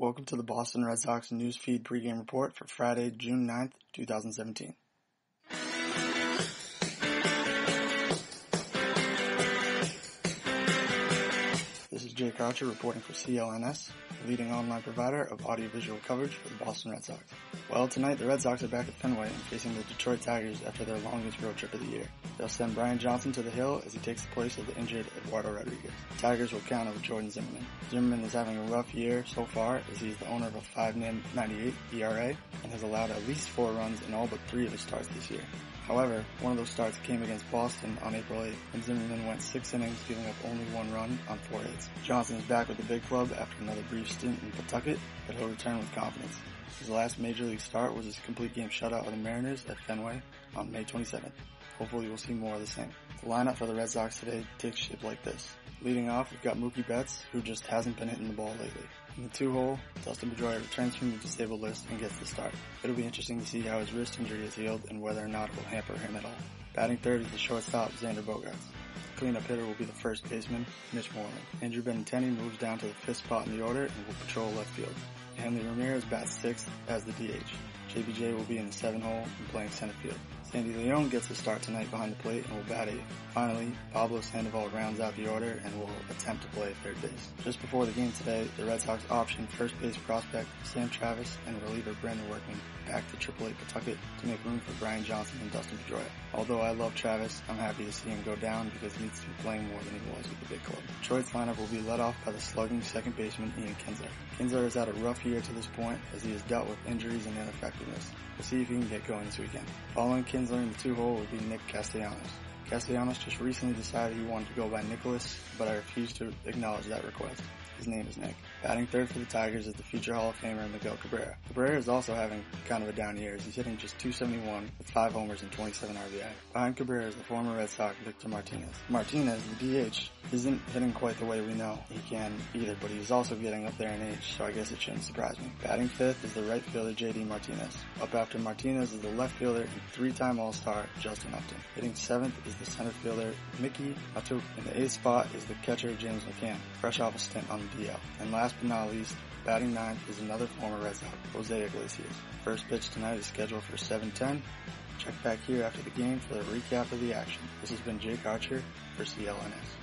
Welcome to the Boston Red Sox Newsfeed pregame report for Friday, June 9th, 2017. This is Jake Archer reporting for CLNS, the leading online provider of audiovisual coverage for the Boston Red Sox. Well, tonight the Red Sox are back at Fenway and facing the Detroit Tigers after their longest road trip of the year. They'll send Brian Johnson to the hill as he takes the place of the injured Eduardo Rodriguez. The Tigers will counter with Jordan Zimmerman. Zimmerman is having a rough year so far as he's the owner of a 5.98 ERA and has allowed at least 4 runs in all but 3 of his starts this year. However, one of those starts came against Boston on April 8th, and Zimmerman went 6 innings, giving up only 1 run on 4 hits. Johnson is back with the big club after another brief stint in Pawtucket, but he'll return with confidence. His last major league start was his complete game shutout of the Mariners at Fenway on May 27th. Hopefully we'll see more of the same. The lineup for the Red Sox today takes shape like this. Leading off, we've got Mookie Betts, who just hasn't been hitting the ball lately. In the 2-hole, Dustin Pedroia returns from the disabled list and gets the start. It'll be interesting to see how his wrist injury is healed and whether or not it will hamper him at all. Batting third is the shortstop, Xander Bogaerts. The cleanup hitter will be the first baseman, Mitch Moreland. Andrew Benintendi moves down to the 5th spot in the order and will patrol left field. Hanley Ramirez bats 6th as the DH. JBJ will be in the 7-hole and playing center field. Sandy Leon gets the start tonight behind the plate and will bat 8th. Finally, Pablo Sandoval rounds out the order and will attempt to play third base. Just before the game today, the Red Sox optioned first base prospect Sam Travis and reliever Brandon Workman back to AAA Pawtucket to make room for Brian Johnson and Dustin Pedroia. Although I love Travis, I'm happy to see him go down because he needs to be playing more than he was with the big club. Detroit's lineup will be led off by the slugging second baseman Ian Kinsler. Kinsler has had a rough year to this point as he has dealt with injuries and ineffectiveness. We'll see if he can get going this weekend. Following Kinsler in the 2-hole will be Nick Castellanos. Castellanos just recently decided he wanted to go by Nicholas, but I refuse to acknowledge that request. His name is Nick. Batting third for the Tigers is the future Hall of Famer Miguel Cabrera. Cabrera is also having kind of a down year as he's hitting just .271 with 5 homers and 27 RBI. Behind Cabrera is the former Red Sox Victor Martinez. Martinez, the DH, isn't hitting quite the way we know he can either, but he's also getting up there in age, so I guess it shouldn't surprise me. Batting 5th is the right fielder J.D. Martinez. Up after Martinez is the left fielder and 3-time All-Star Justin Upton. Hitting 7th is the center fielder Mickey Matup. In the 8th spot is the catcher James McCann, fresh off a stint on the DL. And last but not least, batting 9th is another former Red Sox, Jose Iglesias. First pitch tonight is scheduled for 7:10. Check back here after the game for a recap of the action. This has been Jake Archer for CLNS.